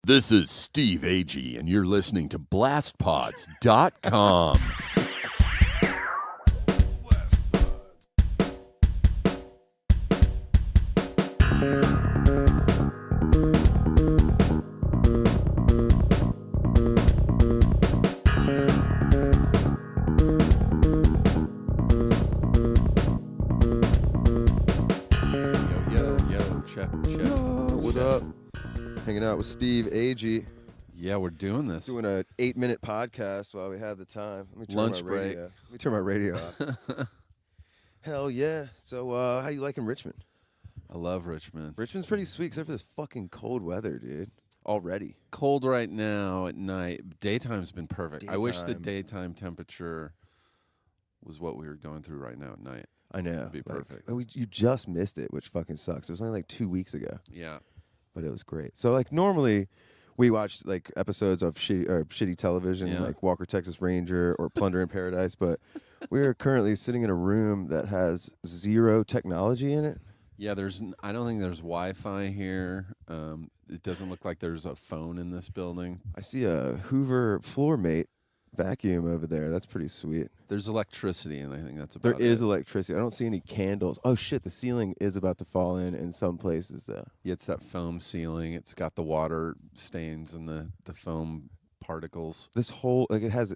This is Steve Agee, and you're listening to Blastpods.com. Hanging out with Steve Agee. Yeah, we're doing this. Doing an 8-minute podcast while we have the time. Let me turn Lunch my break. radio. Let me turn my radio off. Hell yeah. So how you liking Richmond? I love Richmond. Richmond's pretty sweet except for this fucking cold weather, dude. Already. Cold right now at night. Daytime's been perfect. I wish the daytime temperature was what we were going through right now at night. I know. It'd be perfect. You just missed it, which fucking sucks. It was only like 2 weeks ago. Yeah. But it was great. So like normally we watch like episodes of shitty television, like Walker Texas Ranger or Plunder in Paradise, but we are currently sitting in a room that has zero technology in it. Yeah, I don't think there's Wi-Fi here. It doesn't look like there's a phone in this building. I see a Hoover floor mate vacuum over there. That's pretty sweet. There's electricity, and I think that's about it. There is electricity. I don't see any candles. Oh, shit, the ceiling is about to fall in some places, though. Yeah, it's that foam ceiling. It's got the water stains and the foam particles. This whole, like, it has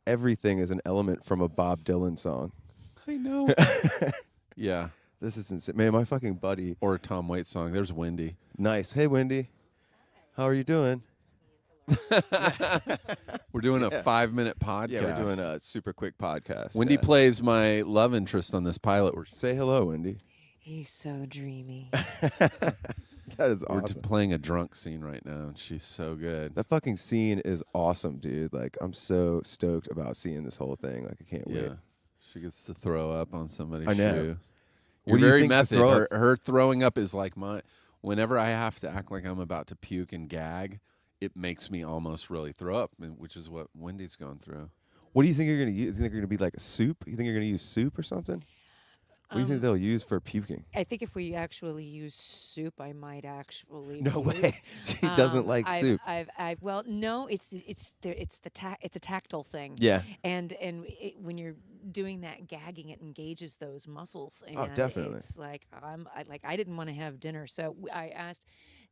everything as an element from a Bob Dylan song. I know. Yeah. This is insane. Man, my fucking buddy. Or a Tom Waits song. There's Wendy. Nice. Hey, Wendy. How are you doing? We're doing a 5-minute podcast. Yeah, we're doing a super quick podcast. Wendy plays my love interest on this pilot. Say hello, Wendy. He's so dreamy. That is awesome. We're just playing a drunk scene right now, and she's so good. That fucking scene is awesome, dude. Like, I'm so stoked about seeing this whole thing. Like, I can't wait. She gets to throw up on somebody's I know. shoe. What You're do you very think method. her throwing up is like my. Whenever I have to act like I'm about to puke and gag, it makes me almost really throw up, which is what Wendy's going through. What do you think you're going to use? Do you think you're going to be like a soup? You think you're going to use soup or something? What do you think they'll use for puking? I think if we actually use soup, I might actually. No way. She doesn't like soup. Well, no, it's a tactile thing. Yeah. And when you're doing that gagging, it engages those muscles. And Oh, definitely. It's like I didn't want to have dinner, so I asked.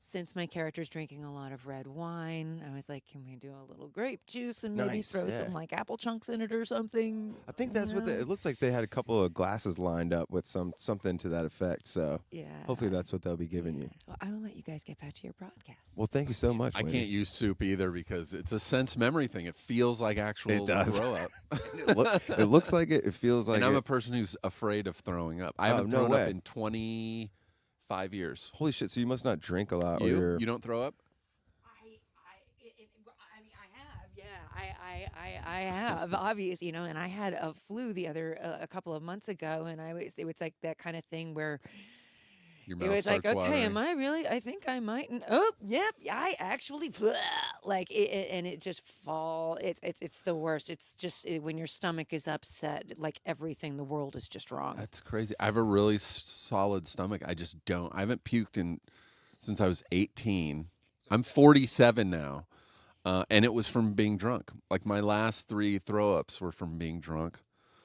Since my character's drinking a lot of red wine, I was like, can we do a little grape juice and maybe throw some like apple chunks in it or something? I think that's what it looked like. They had a couple of glasses lined up with something to that effect. So hopefully that's what they'll be giving you. Well, I will let you guys get back to your broadcast. Well, thank you so much. I Wendy. can't use soup either because it's a sense memory thing. It feels like actual throw up. It looks like it. It feels like and I'm a person who's afraid of throwing up. I haven't thrown up in 25 years. Holy shit! So you must not drink a lot. You don't throw up? I have, obviously, and I had a flu a couple of months ago, and it was like that kind of thing where your mouth it was like, okay, watering. am I really? I think I might. Yep, I actually, like, and it just fall. It's the worst. It's just when your stomach is upset, like everything, the world is just wrong. That's crazy. I have a really solid stomach. I just don't. I haven't puked since I was 18. I'm 47 now. And it was from being drunk. Like my last 3 throw-ups were from being drunk.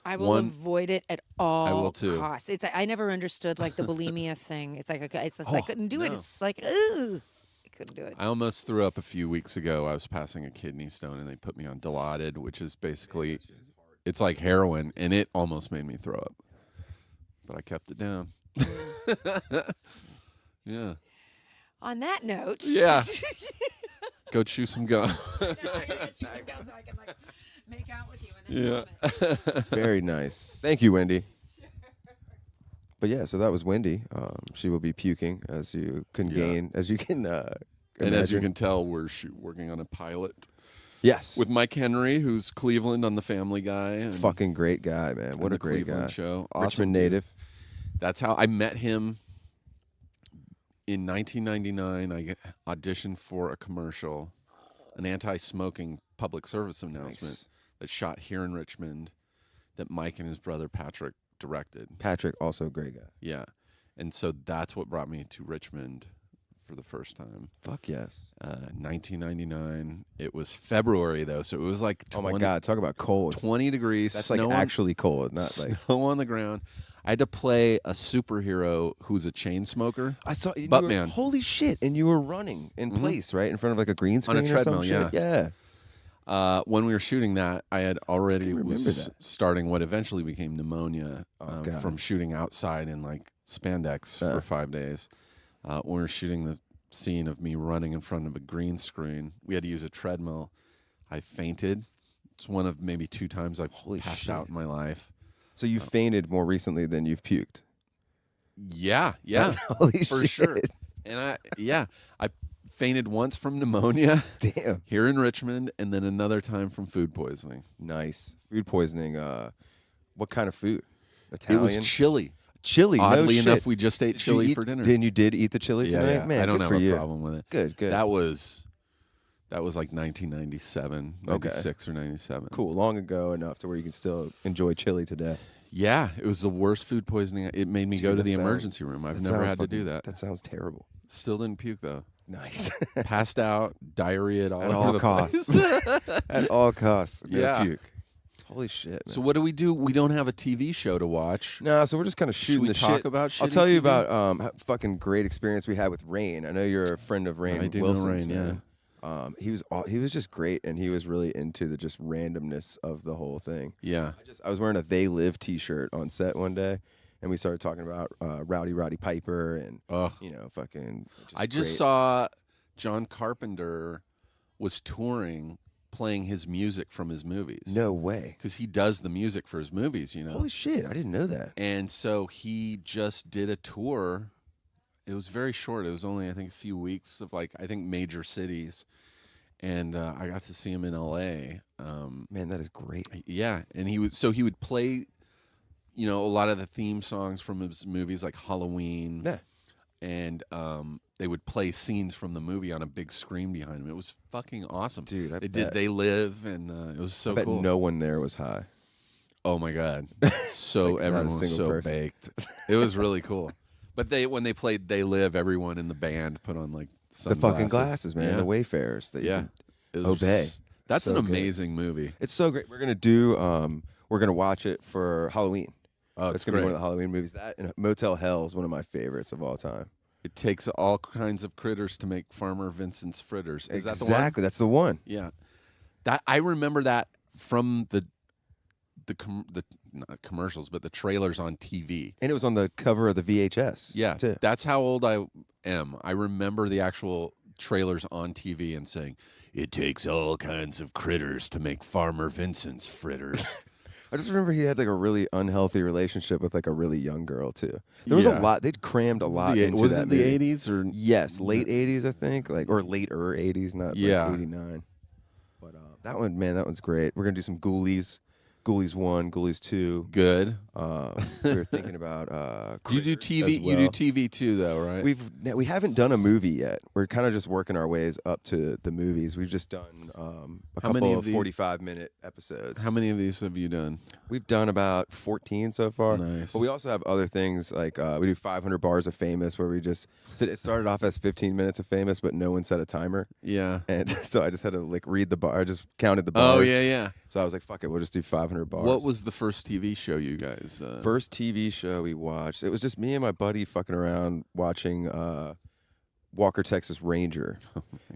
I will avoid it at all I will too. costs. I never understood like the bulimia thing. It's like I couldn't do it. It's like I couldn't do it. I almost threw up a few weeks ago. I was passing a kidney stone, and they put me on Dilaudid, which is basically it's like heroin, and it almost made me throw up. But I kept it down. Yeah. On that note. Yeah. Go chew some gum. I gotta chew some gum so I can like make out with you. And then Very nice. Thank you, Wendy. Sure. But yeah, so that was Wendy. She will be puking as you can imagine. And as you can tell, we're working on a pilot. Yes. With Mike Henry, who's Cleveland on the Family Guy. And fucking great guy, man. What a great Cleveland guy. Show. Awesome Richmond dude. native. That's how I met him. In 1999, I auditioned for a commercial, an anti-smoking public service announcement that shot here in Richmond that Mike and his brother Patrick directed. Patrick, also a great guy. Yeah. And so that's what brought me to Richmond for the first time. Fuck yes. 1999. It was February though, so it was like 20, Oh my God, talk about cold. 20 degrees. That's snow like on- actually cold, not like. snow on the ground. I had to play a superhero who's a chain smoker. I saw you Buttman. Holy shit! And you were running in place, right, in front of like a green screen On a treadmill, or some shit? Yeah. When we were shooting that, I had already remember was that. starting what eventually became pneumonia God. from shooting outside in like spandex for 5 days. When we were shooting the scene of me running in front of a green screen, we had to use a treadmill. I fainted. It's one of maybe 2 times I've passed shit. out in my life. So you fainted more recently than you've puked. Yeah, Holy for shit. sure. And I fainted once from pneumonia Damn. here in Richmond, and then another time from food poisoning. Nice. Food poisoning. What kind of food? Italian? It was chili. Chili. Oddly no enough, shit. we just ate Did you chili eat- for dinner. You did eat the chili Yeah, tonight? yeah. Man, I don't good have for a you. problem with it. Good. That was like 1997, Okay. 96 or 97. Cool. Long ago enough to where you can still enjoy chili today. Yeah, it was the worst food poisoning. It made me Dude, go to that the sounds- emergency room. I've That never sounds had to fucking- do that. That sounds terrible. Still didn't puke though. Nice. Passed out, diarrhea all At over all the costs. place. At all costs. No Yeah. puke. Holy shit, man. So what do? We don't have a TV show to watch. No, so we're just kind of shooting we the talk shit. about I'll shitty tell you TV? about fucking great experience we had with Rain. I know you're a friend of Rain. I do know Wilson's, Rain, man. He was just great, and he was really into the just randomness of the whole thing. Yeah. I was wearing a They Live T-shirt on set one day, and we started talking about Roddy Piper and Ugh. fucking. I just great. saw John Carpenter was touring, playing his music from his movies. No way. Because he does the music for his movies, you know. Holy shit! I didn't know that. And so he just did a tour. It was very short. It was only, I think, a few weeks of major cities. And I got to see him in L.A. Man, that is great. Yeah, and he would play, a lot of the theme songs from his movies, like Halloween. Yeah. And they would play scenes from the movie on a big screen behind him. It was fucking awesome. Dude, I They bet. did They Live, and it was so I bet cool. no one there was high. Oh my god! So Like, not a everyone was single so person. baked. It was really cool. But when they played They Live, everyone in the band put on like The fucking glasses, man. Yeah. The Wayfarers. That you Yeah. can- It was Obey. just- That's So an good. amazing movie. It's so great. We're gonna do. We're gonna watch it for Halloween. Oh, That's it's gonna great. be one of the Halloween movies. That and Motel Hell is one of my favorites of all time. It takes all kinds of critters to make Farmer Vincent's fritters. Is that the one? Exactly. That's the one. Yeah. That I remember that from the not commercials, but the trailers on TV. And it was on the cover of the VHS. Yeah, too. that's how old I am. I remember the actual trailers on TV and saying, "It takes all kinds of critters to make Farmer Vincent's fritters." I just remember he had like a really unhealthy relationship with like a really young girl too. There was a Yeah. lot. They'd crammed a lot into was that it the movie. 80s or Yes, late 80s, I think, or later 80s, not Yeah. like 89. But that one, man, that one's great. We're gonna do some Ghoulies, Ghoulies 1, Ghoulies 2. good? We were thinking about. You do Critters TV. as You do well. TV too, though, right? We haven't done a movie yet. We're kind of just working our ways up to the movies. We've just done a How many couple of of these- 45-minute episodes. How many of these have you done? We've done about 14 so far. Nice. But we also have other things like we do 500 bars of Famous, where we just it started off as 15 minutes of Famous, but no one set a timer, Yeah. and so I just had to like read the bar. I just counted the bars. Oh yeah, yeah. So I was like, fuck it, we'll just do 500 bars. What was the first TV show you guys? First TV show we watched? It was just me and my buddy fucking around watching Walker Texas Ranger.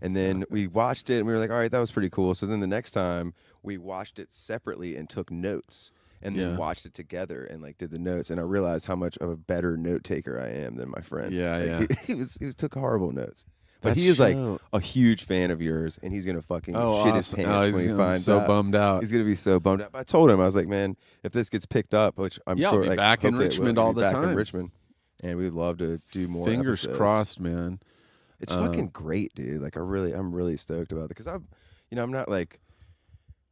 And then we watched it and we were like, all right, that was pretty cool. So then the next time we watched it separately and took notes and then Yeah. watched it together and like did the notes. And I realized how much of a better note taker I am than my friend. Yeah, Like, yeah. He took horrible notes. But That he is like show- a huge fan of yours, and he's gonna fucking Oh, shit his awesome. pants He's when he gonna be finds so out. bummed out. He's gonna be so bummed out. But I told him, I was like, man, if this gets picked up, which I'm Yeah, I'll sure, be like, back in hopefully it will, Richmond we'll all be the back time. in Richmond, and we'd love to do more. Fingers episodes. crossed, man. It's fucking great, dude. Like I'm really stoked about it because I'm not like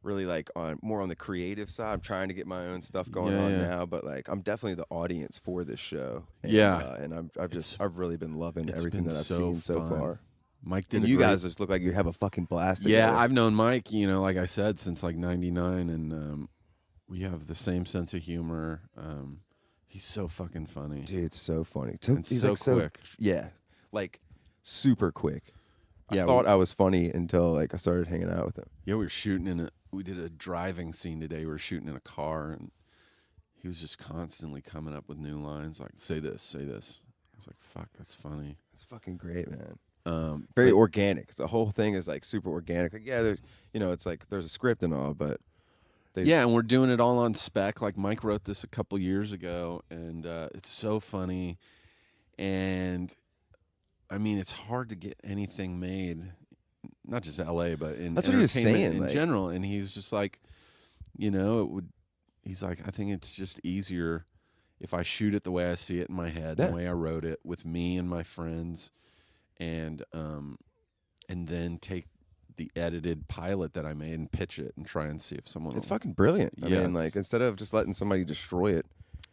really like more on the creative side. I'm trying to get my own stuff going Yeah, on yeah. now, but like I'm definitely the audience for this show. And, Yeah. and I've really been loving it's everything been that I've so seen so fun. far. Mike did. And a you great- guys just look like you have a fucking blast. Yeah, together. I've known Mike, like I said, since like '99, and we have the same sense of humor. He's so fucking funny. Dude, it's so funny. And He's so like quick. Yeah, like super quick. Yeah, I thought I was funny until like I started hanging out with him. Yeah, we did a driving scene today. We were shooting in a car, and he was just constantly coming up with new lines like, say this, say this. I was like, fuck, that's funny. It's fucking great, man. but- Very organic. The whole thing is like super organic. Like, yeah, it's like there's a script and all, but yeah, and we're doing it all on spec. Like Mike wrote this a couple years ago, and it's so funny. And I mean, it's hard to get anything made, not just LA, but in That's what he was entertainment saying, in like- general. And he was just like, he's like, I think it's just easier if I shoot it the way I see it in my head, Yeah. the way I wrote it, with me and my friends, and then take the edited pilot that I made and pitch it and try and see if someone. it's fucking brilliant. I Yeah, mean, like instead of just letting somebody destroy it,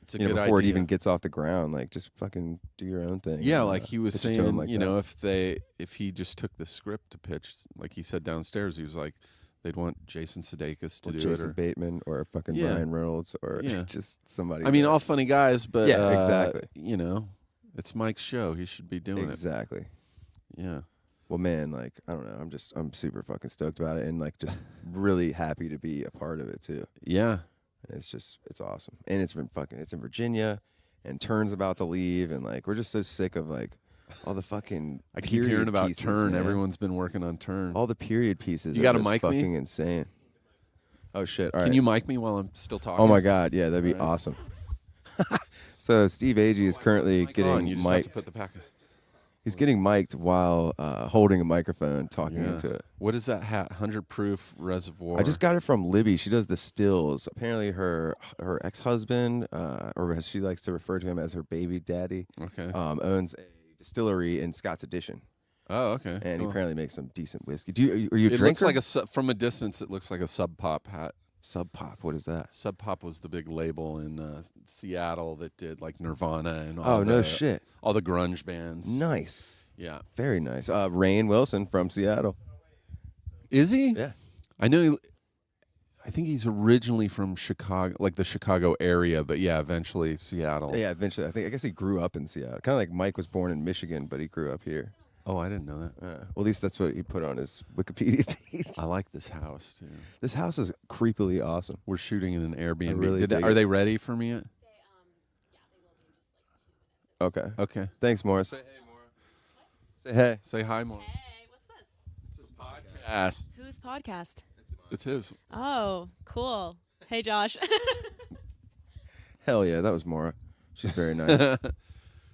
It's a you know, good before it idea. even gets off the ground, like just fucking do your own thing. Yeah, and, like he was pitch it to 'em saying, like you that. know, if he just took the script to pitch, like he said downstairs, he was like, they'd want Jason Sudeikis to or do Jason it. Bateman or fucking Yeah. Ryan Reynolds or Yeah. just somebody. I mean, that- all funny guys, but Yeah, exactly. You know, it's Mike's show. He should be doing exactly. it. Yeah. Well, man, like I don't know, I'm super fucking stoked about it, and like just really happy to be a part of it too. Yeah. It's awesome, and it's in Virginia, and Turn's about to leave, and like we're just so sick of like all the fucking. I keep period hearing about pieces, Turn. man. Everyone's been working on Turn. All the period pieces. You got gotta to mic me? fucking insane. Oh shit! All Can right. you mic me while I'm still talking? Oh my god, yeah, that'd be All right. awesome. So Steve Agee is currently Mic on, you getting just have to mic'd. put the pack. He's getting mic'd while holding a microphone, talking Yeah. into it. What is that hat? 100 proof reservoir. I just got it from Libby. She does the stills. Apparently, her ex-husband, or as she likes to refer to him as her baby daddy, Okay. owns a distillery in Scott's Addition, Oh, okay. and he cool. apparently makes some decent whiskey. Are you a It drinker? looks like from a distance. It looks like a Sub Pop hat. Sub Pop. What is that? Sub Pop was the big label in Seattle that did like Nirvana and all Oh no the, shit! all the grunge bands. Nice, Yeah. very nice. Rainn Wilson from Seattle. Is he? Yeah. I know. I think he's originally from Chicago, like the Chicago area, but yeah, eventually Seattle. Yeah, eventually. I guess he grew up in Seattle. Kind of like Mike was born in Michigan, but he grew up here. Oh, I didn't know that. Well, at least that's what he put on his Wikipedia page. I like this house too. This house is creepily awesome. We're shooting in an Airbnb. really dig Are it. they ready for me yet? Okay. Okay. Thanks, Maura. Say hey, Maura. Say hey. Say hi, more. Hey, what's this? Podcast. Whose podcast? It's his. Oh, cool. Hey, Josh. Hell yeah, that was Maura. She's very nice.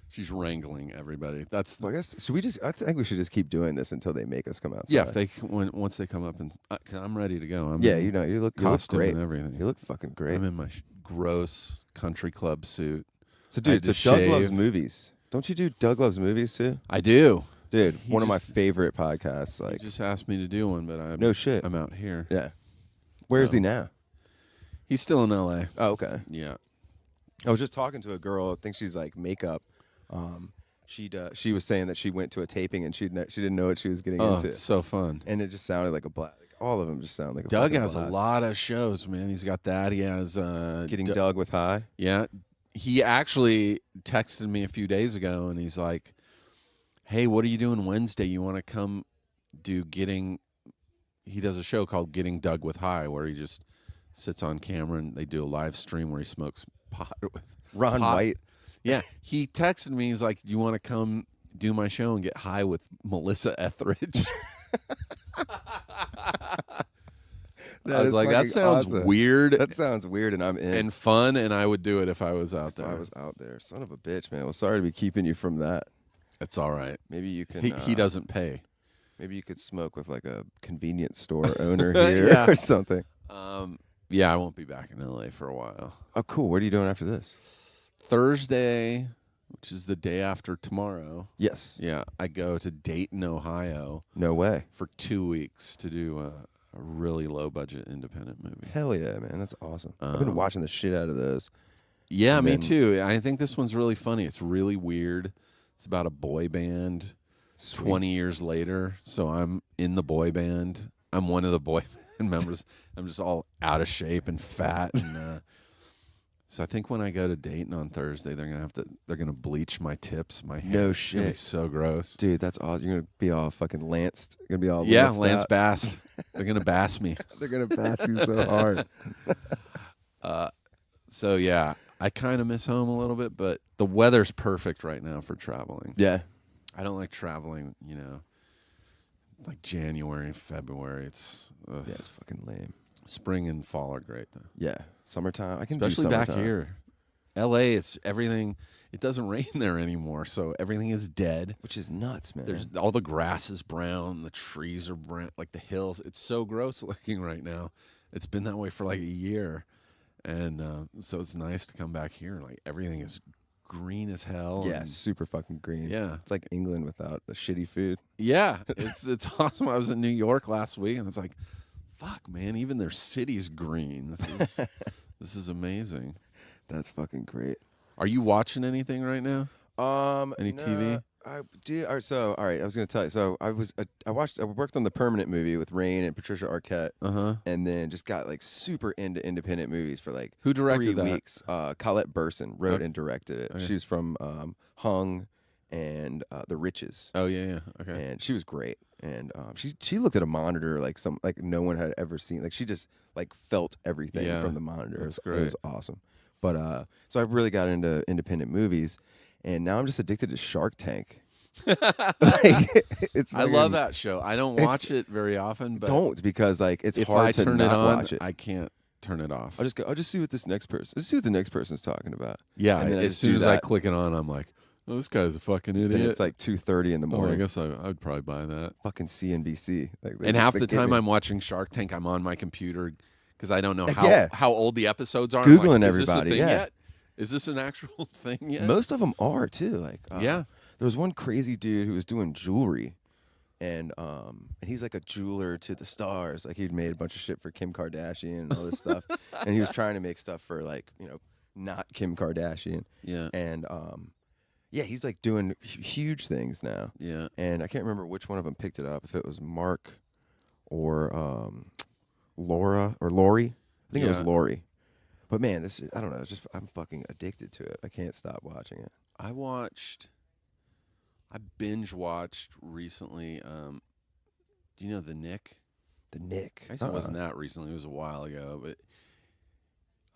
She's wrangling everybody. That's Well, I guess should we just? I think we should just keep doing this until they make us come out. yeah. If they once they come up and 'cause I'm ready to go. I'm Yeah, in you look costume great. and everything. You look fucking great. I'm in my gross country club suit. So, I dude, had so to Doug Loves shave. Movies. Don't you do Doug Loves Movies too? I do. Dude, He one of my just- favorite podcasts. He Like, just asked me to do one, but I'm no shit. I'm out here. Yeah. Where is Oh. he now? He's still in L.A. Oh, okay. Yeah. I was just talking to a girl. I think she's like makeup. She was saying that she went to a taping and she didn't know what she was getting Oh, into, it's so fun. and it just sounded like a blast. Like, all of them just sound like a Doug fucking has a blast. lot of shows, man. He's got that. He has Getting Doug with high. Yeah. He actually texted me a few days ago and he's like, "Hey, what are you doing Wednesday? You want to come do Getting?" He does a show called Getting Doug with High where he just sits on camera and they do a live stream where he smokes pot with Ron pot. White. Yeah. He texted me. He's like, "You want to come do my show and get high with Melissa Etheridge?" I was is like, "That fucking sounds awesome. weird That sounds weird, and I'm in. and fun, and I would do it if I was out if there." I was out there, son of a bitch, man. Well, sorry to be keeping you from that. It's all right. Maybe you can. He doesn't pay. Maybe you could smoke with like a convenience store owner here Yeah. or something. Yeah, I won't be back in LA for a while. Oh, cool. What are you doing after this? Thursday, which is the day after tomorrow. Yes. Yeah, I go to Dayton, Ohio No way. for 2 weeks to do a really low budget independent movie. Hell yeah, man. That's awesome. I've been watching the shit out of those. Yeah, And me then- too. I think this one's really funny. It's really weird. It's about a boy band Sweet. 20 years later. So I'm in the boy band. I'm one of the boy band members. I'm just all out of shape and fat. And So I think when I go to Dayton on Thursday, they're gonna bleach my tips. My hair. No It's gonna be shit. so gross. Dude, that's awesome. You're gonna be all fucking lanced. You're gonna be all Yeah, lanced Lance out. Bast. They're gonna bass me. They're gonna bash you so hard. So yeah, I kind of miss home a little bit, but the weather's perfect right now for traveling. Yeah. I don't like traveling, like January and February. It's Yeah, it's fucking lame. spring and fall are great though. Yeah. Summertime. I can Especially do back summertime. here. LA, it's everything. It doesn't rain there anymore, so everything is dead. Which is nuts, man. There's all the grass is brown, the trees are brown, like the hills. It's so gross looking right now. It's been that way for like a year, and so it's nice to come back here. Like everything is green as hell. Yeah, and- super fucking green. yeah, It's like England without the shitty food. yeah. It's awesome. I was in New York last week, and it's like, fuck, man. Even their city's green. This is amazing. That's fucking great. Are you watching anything right now? Any TV? I did. All right. I was gonna tell you. So I worked on the Permanent movie with Rain and Patricia Arquette, and then just got like super into independent movies for like Who directed 3 that? weeks. Colette Burson wrote Okay. and directed it. Okay. She was from Hung and The Riches, Oh yeah. Okay. and she was great. And she looked at a monitor like no one had ever seen. Like she just like felt everything Yeah, from the monitor. that's It was awesome. But so I really got into independent movies, and now I'm just addicted to Shark Tank. It's I love fucking- that show. I don't it's- watch it very often, but Don't, because like it's if hard I to turn not it on, watch it. I can't turn it off. I'll just see what this next person. Let's see what the next person's talking about. Yeah, and then I as just soon do as I that. click it on, I'm like, oh, this guy's a fucking idiot. Then it's like 2:30 in the oh, I morning. guess I'd probably buy that. Fucking CNBC. Like, And half the time I'm I'm watching Shark Tank, I'm on my computer because I don't know Yeah. how old the episodes are. I'm Googling like, is this a everybody, thing yeah. yet? Is this an actual thing yet? most of them are too. Like Yeah. there was one crazy dude who was doing jewelry, and he's like a jeweler to the stars. Like he'd made a bunch of shit for Kim Kardashian and all this stuff, and he was trying to make stuff for like not Kim Kardashian. Yeah. And yeah, he's like doing huge things now. Yeah. And I can't remember which one of them picked it up. If it was Mark or Laura or Lori. I think it was Yeah. Lori. But man, I don't know. It's just I'm fucking addicted to it. I can't stop watching it. I binge watched recently. Do you know The Nick? The Nick. I guess it wasn't that recently. It was a while ago, but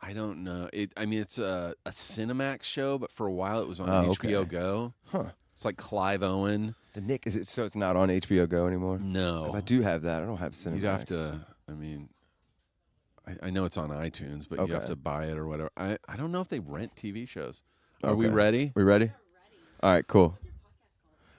I don't know. It's a Cinemax show, but for a while it was on Oh, HBO okay. Go. Huh. It's like Clive Owen. The Nick, is it so it's not on HBO Go anymore? No, Because I do have that. I don't have Cinemax. you'd have to. I know it's on iTunes, but you have Okay. to buy it or whatever. I don't know if they rent TV shows. Are we Okay. ready? We ready? All right, cool.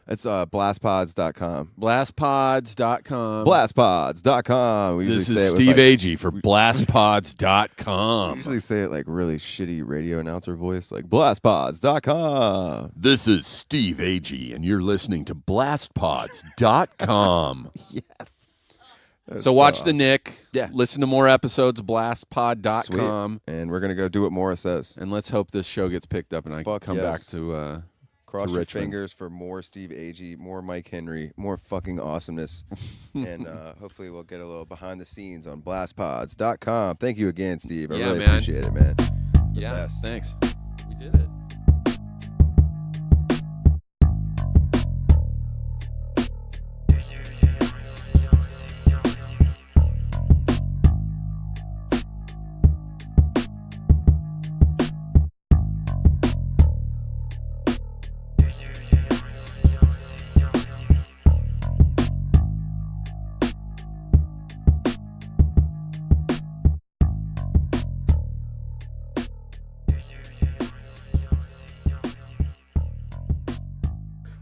It's blastpods.com. Blastpods.com. Blastpods.com. We This usually say is it with, Steve like, Agee for blastpods.com. usually say it like really shitty radio announcer voice, like blastpods.com. This is Steve Agee, and you're listening to blastpods.com. Yes. So watch The Nick. Yeah. Listen to more episodes of blastpod.com. And we're going to go do what Maura says. And let's hope this show gets picked up and I Fuck come yes. back to Cross your Richmond. fingers for more Steve Agee, more Mike Henry, more fucking awesomeness. And hopefully we'll get a little behind the scenes on blastpods.com. Thank you again, Steve. I Yeah, really man. appreciate it, man. The Yeah, best. thanks. We did it.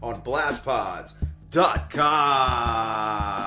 On blastpods.com.